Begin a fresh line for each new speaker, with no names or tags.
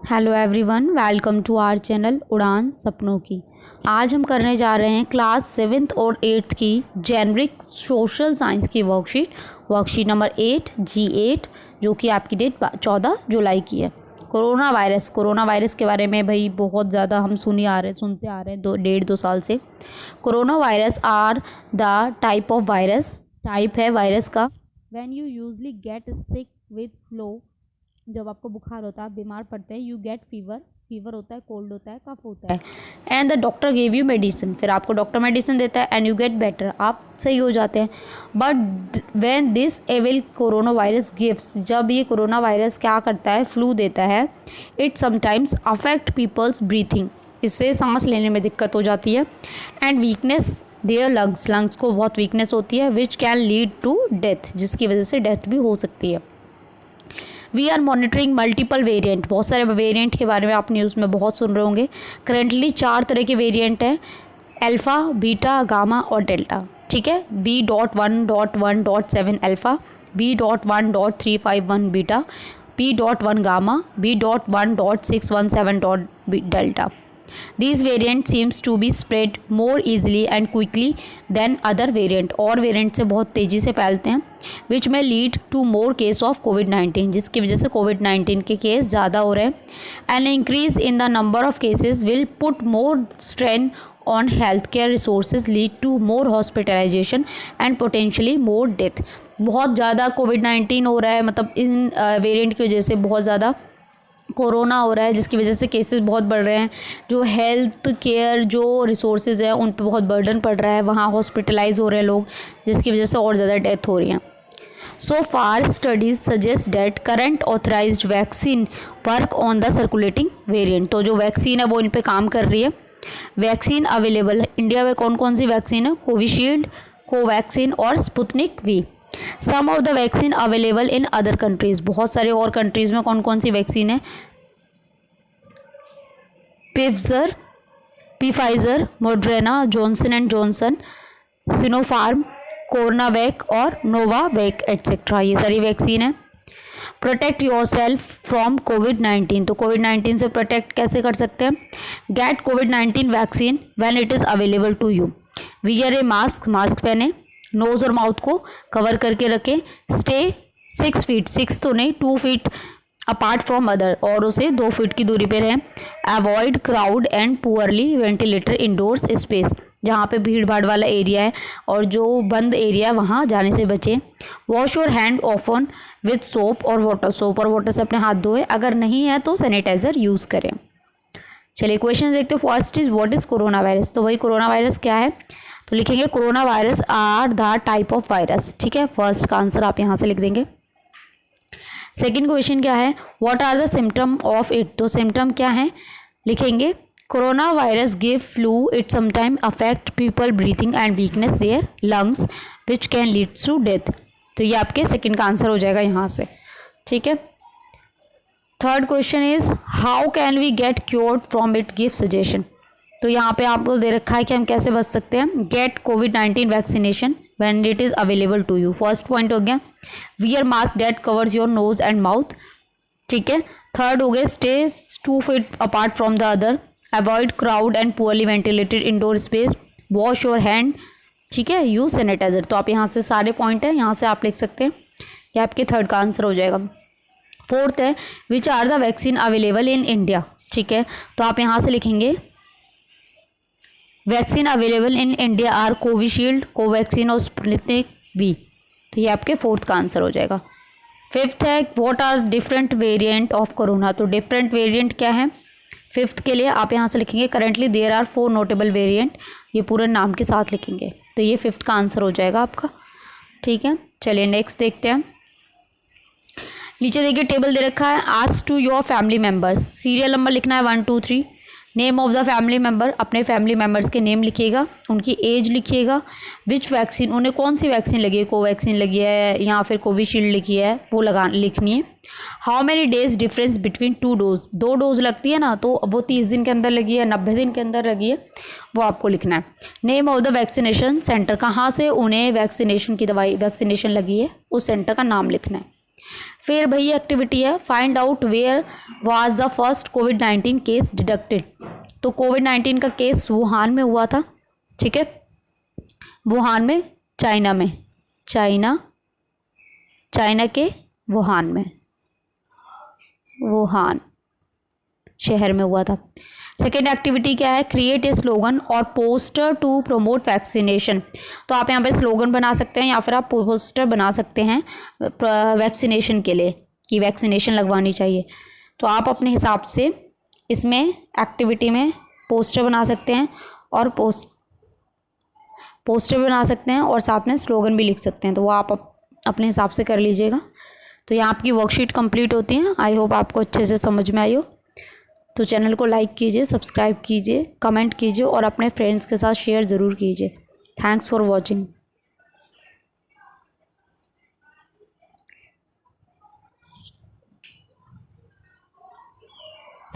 Hello everyone, welcome to our channel उड़ान सपनों की। आज हम करने जा रहे हैं क्लास 7th और 8th की जेनरिक सोशल साइंस की वर्कशीट नंबर 8 G8, जो कि आपकी डेट 14 जुलाई की है। कोरोना वायरस के बारे में भाई बहुत ज़्यादा हम सुनते आ रहे हैं 2 साल से। Corona virus are the type of virus, type है वायरस का। When you usually get sick with flu, जब आपको बुखार होता है, आप बीमार पड़ते हैं, यू गेट फीवर होता है, कोल्ड होता है, कफ होता है, and the doctor give you medicine, फिर आपको डॉक्टर मेडिसिन देता है एंड यू गेट बेटर, आप सही हो जाते हैं। But when this evil corona virus gives, जब ये कोरोना वायरस क्या करता है, फ्लू देता है, it sometimes affect people's breathing, इससे सांस लेने में दिक्कत हो जाती है, एंड वीकनेस देयर लंग्स को बहुत वीकनेस होती है, which can lead to death, जिसकी वजह से डेथ भी हो सकती है। We are monitoring multiple variant, बहुत सारे वेरिएंट के बारे में आप न्यूज़ में बहुत सुन रहे होंगे। करेंटली 4 तरह के वेरिएंट हैं, अल्फ़ा, बीटा, गामा और डेल्टा। ठीक है, B.1.1.7 alpha, B.1.351 beta, B.1 gamma, B.1.617 delta. These variant seems to be spread more easily and quickly than other variant, और वेरिएंट से बहुत तेज़ी से फैलते हैं, which may lead to more case of COVID-19, जिसकी वजह से COVID-19 के केस ज़्यादा हो रहे हैं। An increase in the number of cases will put more strain on healthcare resources, lead to more hospitalization and potentially more death। बहुत ज़्यादा COVID-19 हो रहा है, मतलब इन वेरिएंट की वजह से बहुत ज़्यादा कोरोना हो रहा है, जिसकी वजह से केसेस बहुत बढ़ रहे हैं। जो हेल्थ केयर जो रिसोर्सेज है उन पर बहुत बर्डन पड़ रहा है, वहाँ हॉस्पिटलाइज हो रहे हैं लोग, जिसकी वजह से और ज़्यादा डेथ हो रही हैं। So far studies suggest that current authorised vaccine work on the circulating variant, तो जो वैक्सीन है वो इन पे काम कर रही है। वैक्सीन अवेलेबल इंडिया में कौन कौन सी वैक्सीन है, कोविशील्ड, कोवैक्सीन और Sputnik V. Some of the vaccine available in other countries, बहुत सारे और कंट्रीज़ में कौन कौन सी वैक्सीन है, Pfizer, Moderna, Johnson and Johnson, Sinopharm, CoronaVac और नोवावैक एट्सेट्रा, ये सारी वैक्सीन है। प्रोटेक्ट योर सेल्फ फ्रॉम कोविड-19, तो कोविड-19 से प्रोटेक्ट कैसे कर सकते हैं, गेट कोविड-19 vaccine when it is available to you, wear a mask पहने, नोज़ और माउथ को कवर करके रखें, स्टे 6 फीट, 6 तो नहीं 2 फीट अपार्ट फ्रॉम अदर, और उसे 2 फीट की दूरी पे रहें। Avoid crowd and poorly ventilator indoors space, जहाँ पे भीड़ भाड़ वाला एरिया है और जो बंद एरिया है वहाँ जाने से बचें। Wash your hand often with soap और वाटर से अपने हाथ धोएं, अगर नहीं है तो सैनिटाइज़र यूज़ करें। चलिए क्वेश्चन देखते हैं। First is what is corona virus, तो वही कोरोना वायरस क्या है, तो लिखेंगे corona virus are the type of virus. ठीक है, फर्स्ट का आंसर आप यहाँ से लिख देंगे। सेकेंड क्वेश्चन क्या है, what are the symptom of it, तो सिम्टम क्या है, लिखेंगे corona virus give flu, it sometime affect people breathing and weakness their lungs which can lead to death, तो ये आपके सेकेंड का आंसर हो जाएगा यहाँ से। ठीक है, third question is how can we get cured from it, give suggestion, तो यहाँ पे आपको दे रखा है कि हम कैसे बच सकते हैं। गेट कोविड-19 vaccination when it is available to you, first point हो गया। Wear mask that covers your nose and mouth. ठीक है, थर्ड हो गया stay 2 feet apart from the other, avoid crowd and poorly ventilated indoor space, wash your hand. ठीक है, use sanitiser, तो आप यहाँ से सारे पॉइंट हैं, यहाँ से आप लिख सकते हैं, ये आपके थर्ड का आंसर हो जाएगा। फोर्थ है which are the vaccine available in India. ठीक है, तो आप यहाँ से लिखेंगे vaccine available in India are Covishield, Covaxin और स्पुतनिक वी, तो ये आपके फोर्थ का आंसर हो जाएगा। फिफ्थ है what are different variant of corona, तो डिफरेंट वेरिएंट क्या है, फिफ्थ के लिए आप यहाँ से लिखेंगे currently there are 4 notable variant, ये पूरे नाम के साथ लिखेंगे, तो ये फिफ्थ का आंसर हो जाएगा आपका। ठीक है, चलिए नेक्स्ट देखते हैं। नीचे देखिए टेबल दे रखा है, ask to your family members, serial number लिखना है 1 2 3, name of the family member, अपने फैमिली मेम्बर्स के नेम लिखिएगा, उनकी एज लिखिएगा, विच वैक्सीन, उन्हें कौन सी वैक्सीन लगी है, कोवैक्सीन लगी है या फिर कोविशील्ड लिखी है, वो लिखनी है। How many days difference between 2 dose, 2 dose लगती है ना, तो वो 30 दिन के अंदर लगी है, 90 दिन के अंदर लगी है, वो आपको लिखना है। Name of the vaccination centre, कहाँ से उन्हें वैक्सीनेशन की दवाई वैक्सीनेशन लगी है, उस सेंटर का नाम लिखना है। फिर भैया एक्टिविटी है find out where was the first कोविड-19 केस डिटेक्टेड। तो कोविड-19 का केस वुहान में हुआ था, ठीक है, वुहान में, चाइना में, चाइना के वुहान शहर में हुआ था। सेकेंड एक्टिविटी क्या है, क्रिएट ए स्लोगन और पोस्टर टू प्रमोट वैक्सीनेशन। तो आप यहाँ पे स्लोगन बना सकते हैं या फिर आप पोस्टर बना सकते हैं वैक्सीनेशन के लिए कि वैक्सीनेशन लगवानी चाहिए। तो आप अपने हिसाब से इसमें एक्टिविटी में पोस्टर बना सकते हैं और पोस्टर बना सकते हैं और साथ में स्लोगन भी लिख सकते हैं। तो वो आप अपने हिसाब से कर लीजिएगा। तो यहाँ आपकी वर्कशीट कंप्लीट होती है। आई होप आपको अच्छे से समझ में आई हो। तो चैनल को लाइक कीजिए, सब्सक्राइब कीजिए, कमेंट कीजिए और अपने फ्रेंड्स के साथ शेयर ज़रूर कीजिए। Thanks for watching.